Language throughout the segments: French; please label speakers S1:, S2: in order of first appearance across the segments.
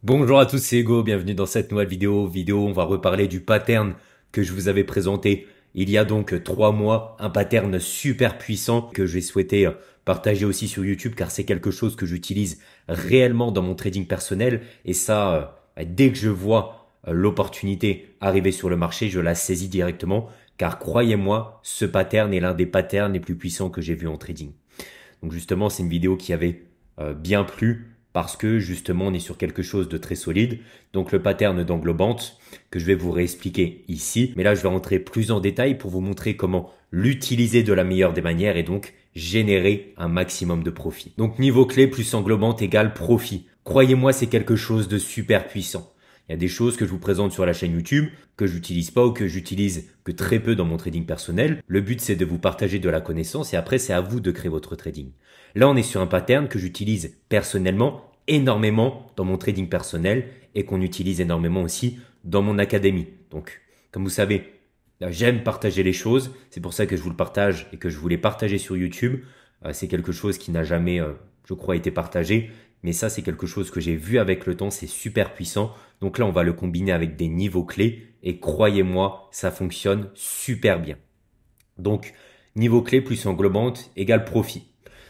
S1: Bonjour à tous, c'est Hugo, bienvenue dans cette nouvelle vidéo. On va reparler du pattern que je vous avais présenté il y a donc 3 mois. Un pattern super puissant que j'ai souhaité partager aussi sur YouTube car c'est quelque chose que j'utilise réellement dans mon trading personnel. Et ça, dès que je vois l'opportunité arriver sur le marché, je la saisis directement. Car croyez-moi, ce pattern est l'un des patterns les plus puissants que j'ai vu en trading. Donc justement, c'est une vidéo qui avait bien plu parce que justement, on est sur quelque chose de très solide. Donc le pattern d'englobante que je vais vous réexpliquer ici. Mais là, je vais rentrer plus en détail pour vous montrer comment l'utiliser de la meilleure des manières et donc générer un maximum de profit. Donc niveau clé plus englobante égale profit. Croyez-moi, c'est quelque chose de super puissant. Il y a des choses que je vous présente sur la chaîne YouTube que j'utilise pas ou que j'utilise que très peu dans mon trading personnel. Le but, c'est de vous partager de la connaissance et après, c'est à vous de créer votre trading. Là, on est sur un pattern que j'utilise personnellement énormément dans mon trading personnel et qu'on utilise énormément aussi dans mon académie. Donc, comme vous savez, j'aime partager les choses. C'est pour ça que je vous le partage et que je voulais partager sur YouTube. C'est quelque chose qui n'a jamais, je crois, été partagé. Mais ça, c'est quelque chose que j'ai vu avec le temps, c'est super puissant. Donc là, on va le combiner avec des niveaux clés et croyez-moi, ça fonctionne super bien. Donc, niveau clé plus englobante égale profit.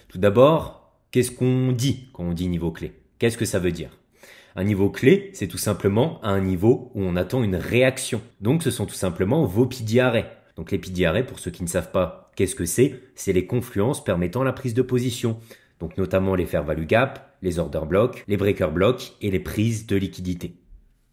S1: Tout d'abord, qu'est-ce qu'on dit quand on dit niveau clé? Qu'est-ce que ça veut dire? Un niveau clé, c'est tout simplement un niveau où on attend une réaction. Donc, ce sont tout simplement vos PDRA. Donc, les PDRA, pour ceux qui ne savent pas qu'est-ce que c'est les confluences permettant la prise de position. Donc notamment les fair value gap, les order blocks, les breaker blocks et les prises de liquidité.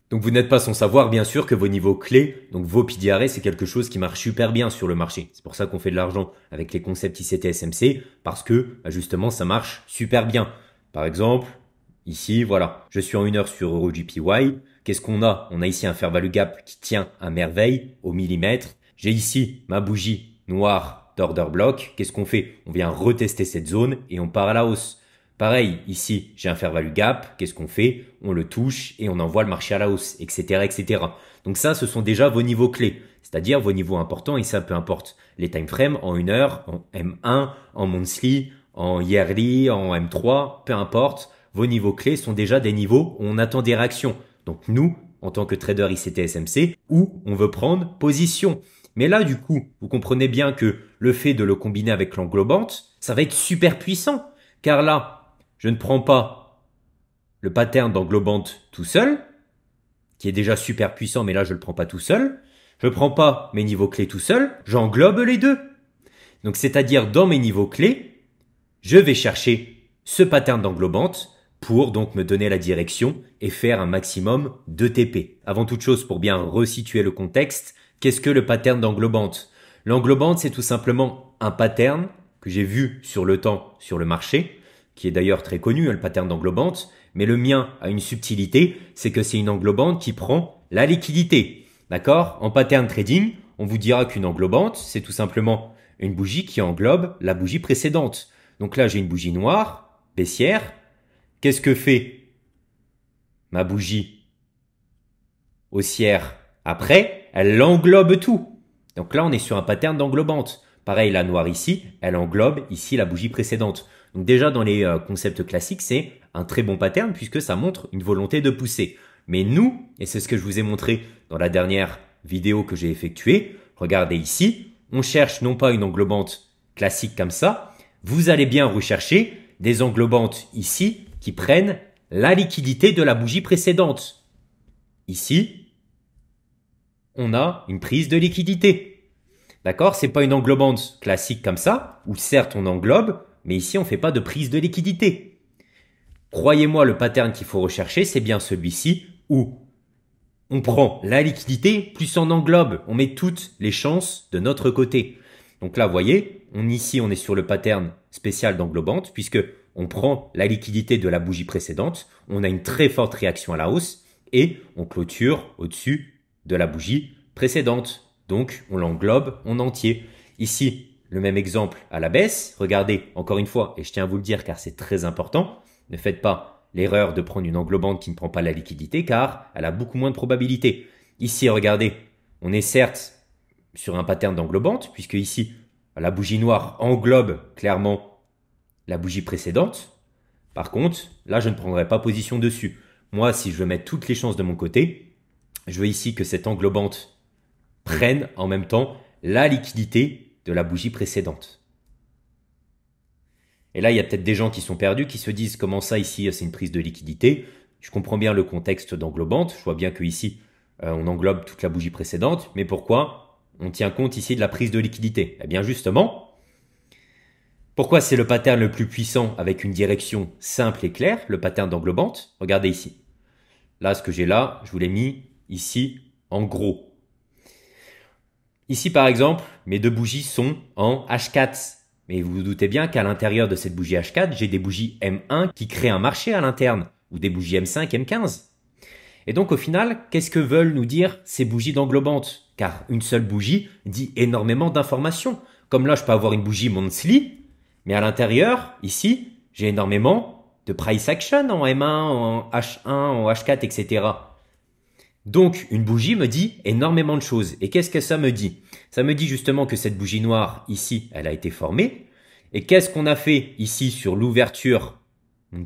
S1: Donc vous n'êtes pas sans savoir bien sûr que vos niveaux clés, donc vos PDRA, c'est quelque chose qui marche super bien sur le marché. C'est pour ça qu'on fait de l'argent avec les concepts ICT SMC parce que justement ça marche super bien. Par exemple, ici voilà, je suis en 1 heure sur EuroJPY. Qu'est-ce qu'on a? On a ici un fair value gap qui tient à merveille au millimètre. J'ai ici ma bougie noire d'order block. Qu'est-ce qu'on fait? On vient retester cette zone et on part à la hausse. Pareil, ici, j'ai un fair value gap. Qu'est-ce qu'on fait? On le touche et on envoie le marché à la hausse, etc., etc. Donc ça, ce sont déjà vos niveaux clés, c'est-à-dire vos niveaux importants et ça, peu importe les time frames en 1 heure, en M1, en monthly, en yearly, en M3, peu importe. Vos niveaux clés sont déjà des niveaux où on attend des réactions. Donc nous, en tant que trader ICT SMC, où on veut prendre position. Mais là, du coup, vous comprenez bien que le fait de le combiner avec l'englobante, ça va être super puissant. Car là, je ne prends pas le pattern d'englobante tout seul, qui est déjà super puissant, mais là, je ne le prends pas tout seul. Je ne prends pas mes niveaux clés tout seul, j'englobe les deux. Donc, c'est-à-dire, dans mes niveaux clés, je vais chercher ce pattern d'englobante pour donc me donner la direction et faire un maximum de TP. Avant toute chose, pour bien resituer le contexte, qu'est-ce que le pattern d'englobante? L'englobante, c'est tout simplement un pattern que j'ai vu sur le temps sur le marché, qui est d'ailleurs très connu, le pattern d'englobante, mais le mien a une subtilité, c'est que c'est une englobante qui prend la liquidité. D'accord? En pattern trading, on vous dira qu'une englobante, c'est tout simplement une bougie qui englobe la bougie précédente. Donc là, j'ai une bougie noire, baissière. Qu'est-ce que fait ma bougie haussière après? Elle englobe tout. Donc là, on est sur un pattern d'englobante. Pareil, la noire ici, elle englobe ici la bougie précédente. Donc déjà, dans les concepts classiques, c'est un très bon pattern puisque ça montre une volonté de pousser. Mais nous, et c'est ce que je vous ai montré dans la dernière vidéo que j'ai effectuée, regardez ici, on cherche non pas une englobante classique comme ça, vous allez bien rechercher des englobantes ici qui prennent la liquidité de la bougie précédente. Ici, on a une prise de liquidité. D'accord? C'est pas une englobante classique comme ça, où certes on englobe, mais ici on fait pas de prise de liquidité. Croyez-moi, le pattern qu'il faut rechercher, c'est bien celui-ci, où on prend la liquidité plus on englobe. On met toutes les chances de notre côté. Donc là, vous voyez, ici on est sur le pattern spécial d'englobante, puisque on prend la liquidité de la bougie précédente, on a une très forte réaction à la hausse, et on clôture au-dessus de la bougie précédente. Donc, on l'englobe en entier. Ici, le même exemple à la baisse. Regardez, encore une fois, et je tiens à vous le dire car c'est très important, ne faites pas l'erreur de prendre une englobante qui ne prend pas la liquidité car elle a beaucoup moins de probabilité. Ici, regardez, on est certes sur un pattern d'englobante puisque ici, la bougie noire englobe clairement la bougie précédente. Par contre, là, je ne prendrai pas position dessus. moi, si je veux mettre toutes les chances de mon côté, je veux ici que cette englobante prenne en même temps la liquidité de la bougie précédente. Et là, il y a peut-être des gens qui sont perdus, qui se disent comment ça ici, c'est une prise de liquidité. Je comprends bien le contexte d'englobante. Je vois bien que ici, on englobe toute la bougie précédente. Mais pourquoi on tient compte ici de la prise de liquidité? Eh bien justement, pourquoi c'est le pattern le plus puissant avec une direction simple et claire, le pattern d'englobante? Regardez ici. Là, ce que j'ai là, je vous l'ai mis ici en gros. Ici, par exemple, mes deux bougies sont en H4. Mais vous vous doutez bien qu'à l'intérieur de cette bougie H4, j'ai des bougies M1 qui créent un marché à l'interne, ou des bougies M5, M15. Et donc au final, qu'est-ce que veulent nous dire ces bougies d'englobante? Car une seule bougie dit énormément d'informations. Comme là, je peux avoir une bougie monthly, mais à l'intérieur, ici, j'ai énormément de price action en M1, en H1, en H4, etc. Donc, une bougie me dit énormément de choses. Et qu'est-ce que ça me dit? Ça me dit justement que cette bougie noire, ici, elle a été formée. Et qu'est-ce qu'on a fait ici sur l'ouverture,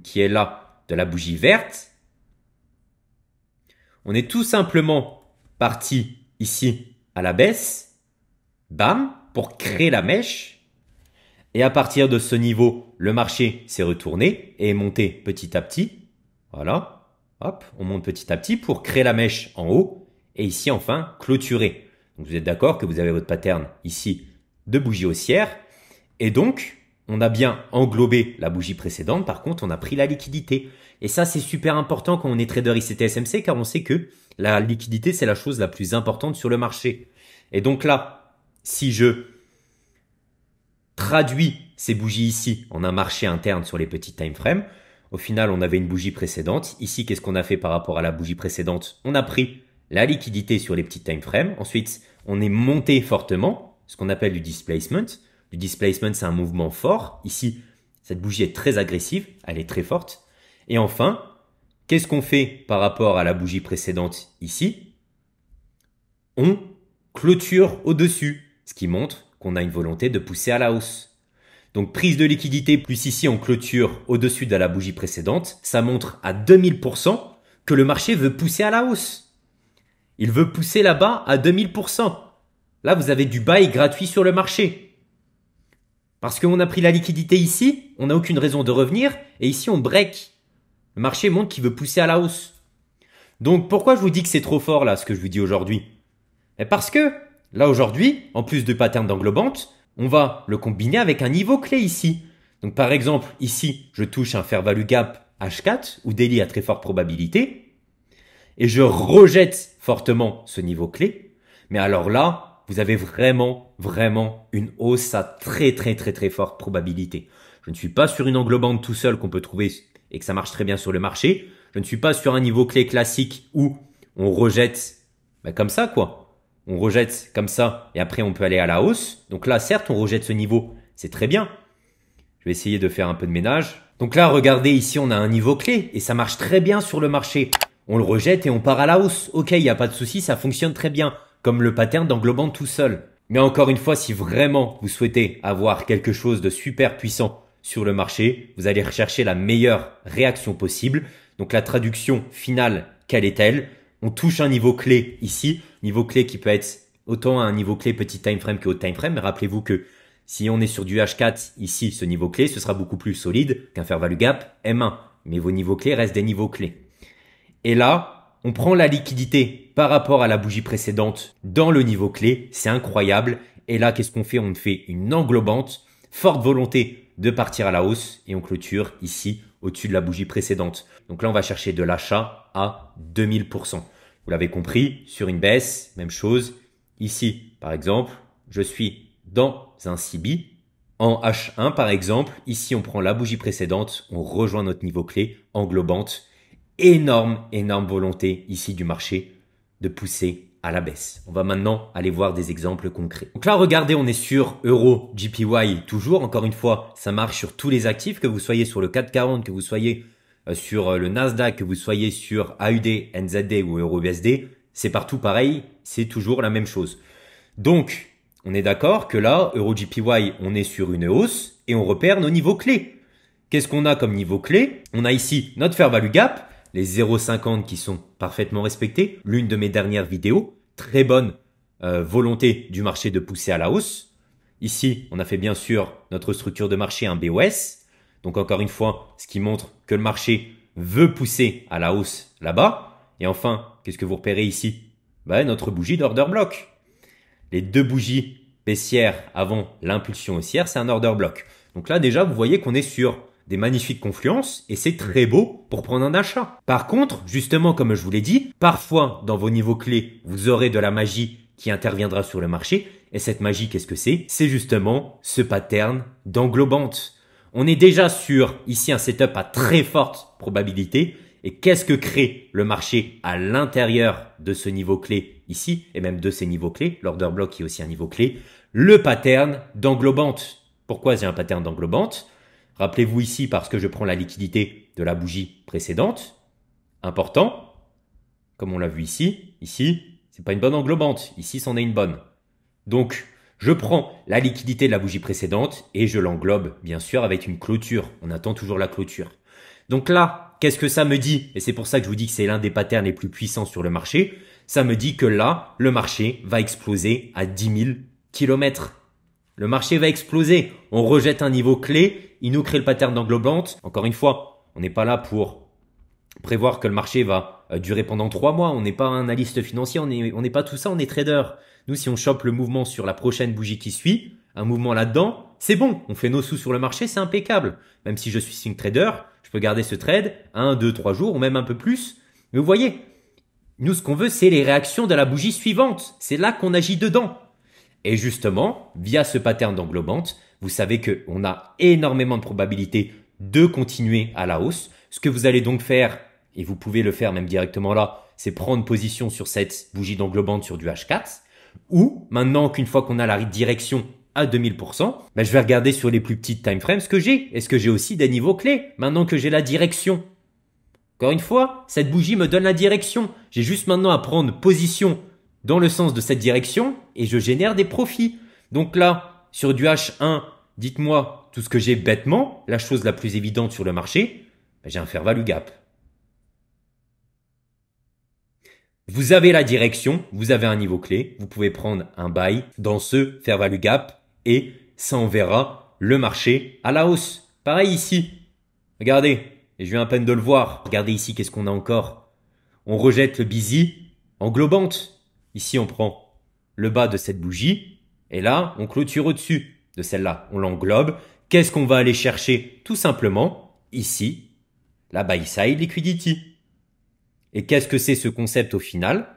S1: qui est là, de la bougie verte? On est tout simplement parti ici à la baisse, bam, pour créer la mèche. Et à partir de ce niveau, le marché s'est retourné et est monté petit à petit. Voilà. Hop, on monte petit à petit pour créer la mèche en haut et ici enfin clôturer. Donc vous êtes d'accord que vous avez votre pattern ici de bougie haussière et donc on a bien englobé la bougie précédente, par contre on a pris la liquidité. Et ça c'est super important quand on est trader ICT-SMC car on sait que la liquidité c'est la chose la plus importante sur le marché. Et donc là, si je traduis ces bougies ici en un marché interne sur les petits time frames, au final, on avait une bougie précédente. Ici, qu'est-ce qu'on a fait par rapport à la bougie précédente? On a pris la liquidité sur les petits time frames. Ensuite, on est monté fortement, ce qu'on appelle du displacement. Du displacement, c'est un mouvement fort. Ici, cette bougie est très agressive, elle est très forte. Et enfin, qu'est-ce qu'on fait par rapport à la bougie précédente ici? On clôture au-dessus, ce qui montre qu'on a une volonté de pousser à la hausse. Donc prise de liquidité plus ici on clôture au-dessus de la bougie précédente, ça montre à 2000% que le marché veut pousser à la hausse. Il veut pousser là-bas à 2000%. Là vous avez du buy gratuit sur le marché. Parce qu'on a pris la liquidité ici, on n'a aucune raison de revenir et ici on break. Le marché montre qu'il veut pousser à la hausse. Donc pourquoi je vous dis que c'est trop fort là ce que je vous dis aujourd'hui? Parce que là aujourd'hui, en plus de pattern d'englobante, on va le combiner avec un niveau clé ici. Donc par exemple, ici, je touche un fair value gap H4 ou daily à très forte probabilité et je rejette fortement ce niveau clé. Mais alors là, vous avez vraiment une hausse à très forte probabilité. Je ne suis pas sur une englobante tout seul qu'on peut trouver et que ça marche très bien sur le marché. Je ne suis pas sur un niveau clé classique où on rejette comme ça quoi. On rejette comme ça et après on peut aller à la hausse. Donc là, certes, on rejette ce niveau. C'est très bien. Je vais essayer de faire un peu de ménage. Donc là, regardez, ici, on a un niveau clé et ça marche très bien sur le marché. On le rejette et on part à la hausse. Ok, il n'y a pas de souci, ça fonctionne très bien. Comme le pattern d'englobant tout seul. Mais encore une fois, si vraiment vous souhaitez avoir quelque chose de super puissant sur le marché, vous allez rechercher la meilleure réaction possible. Donc la traduction finale, quelle est-elle? On touche un niveau clé ici, niveau clé qui peut être autant un niveau clé petit time frame que haut time frame. Mais rappelez-vous que si on est sur du H4, ici, ce niveau clé, ce sera beaucoup plus solide qu'un fair value gap M1. Mais vos niveaux clés restent des niveaux clés. Et là, on prend la liquidité par rapport à la bougie précédente dans le niveau clé. C'est incroyable. Et là, qu'est-ce qu'on fait? On fait une englobante, forte volonté de partir à la hausse et on clôture ici au-dessus de la bougie précédente. Donc là, on va chercher de l'achat à 2000%. Vous l'avez compris, sur une baisse, même chose. Ici, par exemple, je suis dans un CB. En H1, par exemple, ici, on prend la bougie précédente, on rejoint notre niveau clé, englobante. Énorme volonté ici du marché de pousser à la baisse. On va maintenant aller voir des exemples concrets. Donc là, regardez, on est sur Euro JPY toujours. Encore une fois, ça marche sur tous les actifs, que vous soyez sur le 440, que vous soyez sur le Nasdaq, que vous soyez sur AUD, NZD ou EURUSD. C'est partout pareil, c'est toujours la même chose. Donc, on est d'accord que là, Euro JPY, on est sur une hausse et on repère nos niveaux clés. Qu'est-ce qu'on a comme niveau clé? On a ici notre fair value gap. les 0,50 qui sont parfaitement respectés. L'une de mes dernières vidéos, très bonne volonté du marché de pousser à la hausse. Ici, on a fait bien sûr notre structure de marché, un BOS. Donc encore une fois, ce qui montre que le marché veut pousser à la hausse là-bas. Et enfin, qu'est-ce que vous repérez ici? Notre bougie d'order block. Les deux bougies baissières avant l'impulsion haussière, c'est un order block. Donc là déjà, vous voyez qu'on est sur des magnifiques confluences et c'est très beau pour prendre un achat. Par contre, justement, comme je vous l'ai dit, parfois dans vos niveaux clés, vous aurez de la magie qui interviendra sur le marché. Et cette magie, qu'est-ce que c'est? C'est justement ce pattern d'englobante. On est déjà sur ici un setup à très forte probabilité. Et qu'est-ce que crée le marché à l'intérieur de ce niveau clé ici et même de ces niveaux clés? L'order block qui est aussi un niveau clé. Le pattern d'englobante. Pourquoi j'ai un pattern d'englobante? Rappelez-vous ici parce que je prends la liquidité de la bougie précédente. Important. Comme on l'a vu ici. Ici, c'est pas une bonne englobante. Ici, c'en est une bonne. Donc, je prends la liquidité de la bougie précédente et je l'englobe, bien sûr, avec une clôture. On attend toujours la clôture. Donc là, qu'est-ce que ça me dit? Et c'est pour ça que je vous dis que c'est l'un des patterns les plus puissants sur le marché. Ça me dit que là, le marché va exploser à 10 000 km. Le marché va exploser. On rejette un niveau clé. Il nous crée le pattern d'englobante. Encore une fois, on n'est pas là pour prévoir que le marché va durer pendant 3 mois. On n'est pas un analyste financier. On n'est pas tout ça. On est trader. Nous, si on chope le mouvement sur la prochaine bougie qui suit, un mouvement là-dedans, c'est bon. On fait nos sous sur le marché. C'est impeccable. Même si je suis swing trader, je peux garder ce trade 1, 2, 3 jours ou même un peu plus. Mais vous voyez, nous, ce qu'on veut, c'est les réactions de la bougie suivante. C'est là qu'on agit dedans. Et justement, via ce pattern d'englobante, vous savez qu'on a énormément de probabilités de continuer à la hausse. Ce que vous allez donc faire, et vous pouvez le faire même directement là, c'est prendre position sur cette bougie d'englobante sur du H4. Ou maintenant qu'une fois qu'on a la direction à 2000%, je vais regarder sur les plus petites time frames ce que j'ai. Est-ce que j'ai aussi des niveaux clés maintenant que j'ai la direction? Encore une fois, cette bougie me donne la direction. J'ai juste maintenant à prendre position dans le sens de cette direction et je génère des profits. Donc là, sur du H1, dites-moi tout ce que j'ai bêtement, la chose la plus évidente sur le marché, j'ai un fair value gap. Vous avez la direction, vous avez un niveau clé, vous pouvez prendre un buy dans ce fair value gap et ça enverra le marché à la hausse. Pareil ici, regardez, et je viens à peine de le voir, regardez ici qu'est-ce qu'on a encore. On rejette le busy englobante. Ici, on prend le bas de cette bougie et là, on clôture au-dessus de celle-là. On l'englobe. Qu'est-ce qu'on va aller chercher? Tout simplement, ici, la buy side liquidity. Et qu'est-ce que c'est ce concept au final?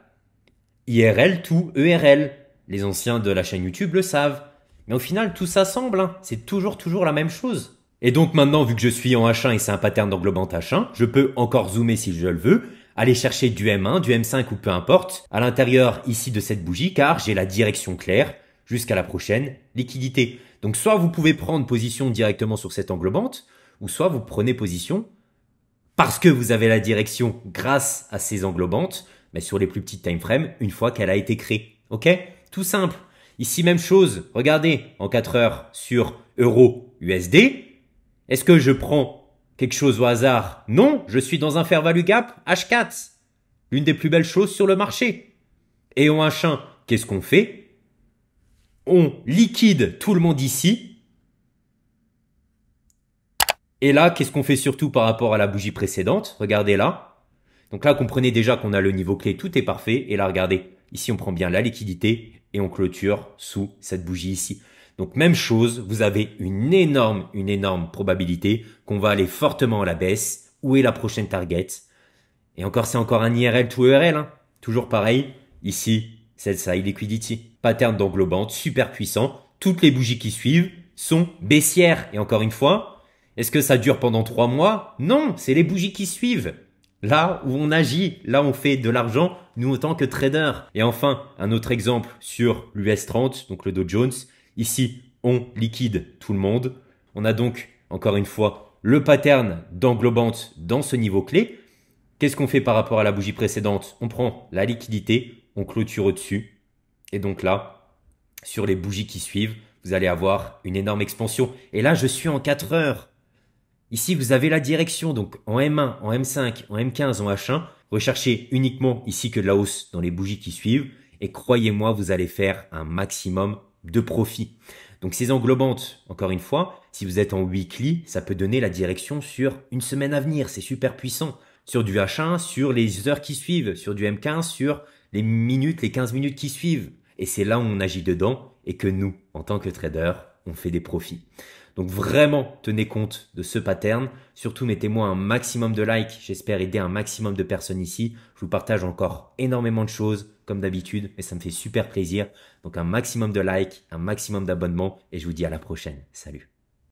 S1: IRL to ERL. Les anciens de la chaîne YouTube le savent. Mais au final, tout ça semble. C'est toujours la même chose. Et donc maintenant, vu que je suis en H1 et c'est un pattern d'englobante H1, je peux encore zoomer si je le veux, aller chercher du M1, du M5 ou peu importe, à l'intérieur ici de cette bougie, car j'ai la direction claire jusqu'à la prochaine liquidité. Donc soit vous pouvez prendre position directement sur cette englobante, ou soit vous prenez position parce que vous avez la direction grâce à ces englobantes, mais sur les plus petites time frames, une fois qu'elle a été créée. Ok? Tout simple. Ici, même chose. Regardez, en 4 heures sur euro USD. Est-ce que je prends quelque chose au hasard? Non, je suis dans un fair value gap H4. L'une des plus belles choses sur le marché. Et en H1, qu'est-ce qu'on fait? On liquide tout le monde ici. Et là, qu'est-ce qu'on fait surtout par rapport à la bougie précédente? Regardez là. Donc là, comprenez déjà qu'on a le niveau clé, tout est parfait. Et là, regardez, ici, on prend bien la liquidité et on clôture sous cette bougie ici. Donc même chose, vous avez une énorme probabilité qu'on va aller fortement à la baisse. Où est la prochaine target? Et encore, c'est encore un IRL to ERL. Toujours pareil. Ici, sell side liquidity. Pattern d'englobante, super puissant. Toutes les bougies qui suivent sont baissières. Et encore une fois, est-ce que ça dure pendant 3 mois? Non, c'est les bougies qui suivent. Là où on agit, là on fait de l'argent, nous autant que traders. Et enfin, un autre exemple sur l'US 30, donc le Dow Jones. Ici, on liquide tout le monde. On a donc, encore une fois, le pattern d'englobante dans ce niveau clé. Qu'est-ce qu'on fait par rapport à la bougie précédente? On prend la liquidité, on clôture au-dessus. Et donc là, sur les bougies qui suivent, vous allez avoir une énorme expansion. Et là, je suis en 4 heures. Ici, vous avez la direction, donc en M1, en M5, en M15, en H1. Recherchez uniquement ici que de la hausse dans les bougies qui suivent. Et croyez-moi, vous allez faire un maximum de profit. Donc ces englobantes, encore une fois, si vous êtes en weekly, ça peut donner la direction sur une semaine à venir. C'est super puissant. Sur du H1, sur les heures qui suivent, sur du M15, sur les minutes, les 15 minutes qui suivent. Et c'est là où on agit dedans et que nous, en tant que trader, on fait des profits. Donc vraiment, tenez compte de ce pattern. Surtout, mettez-moi un maximum de likes. J'espère aider un maximum de personnes ici. Je vous partage encore énormément de choses, comme d'habitude, mais ça me fait super plaisir. Donc un maximum de likes, un maximum d'abonnements et je vous dis à la prochaine. Salut.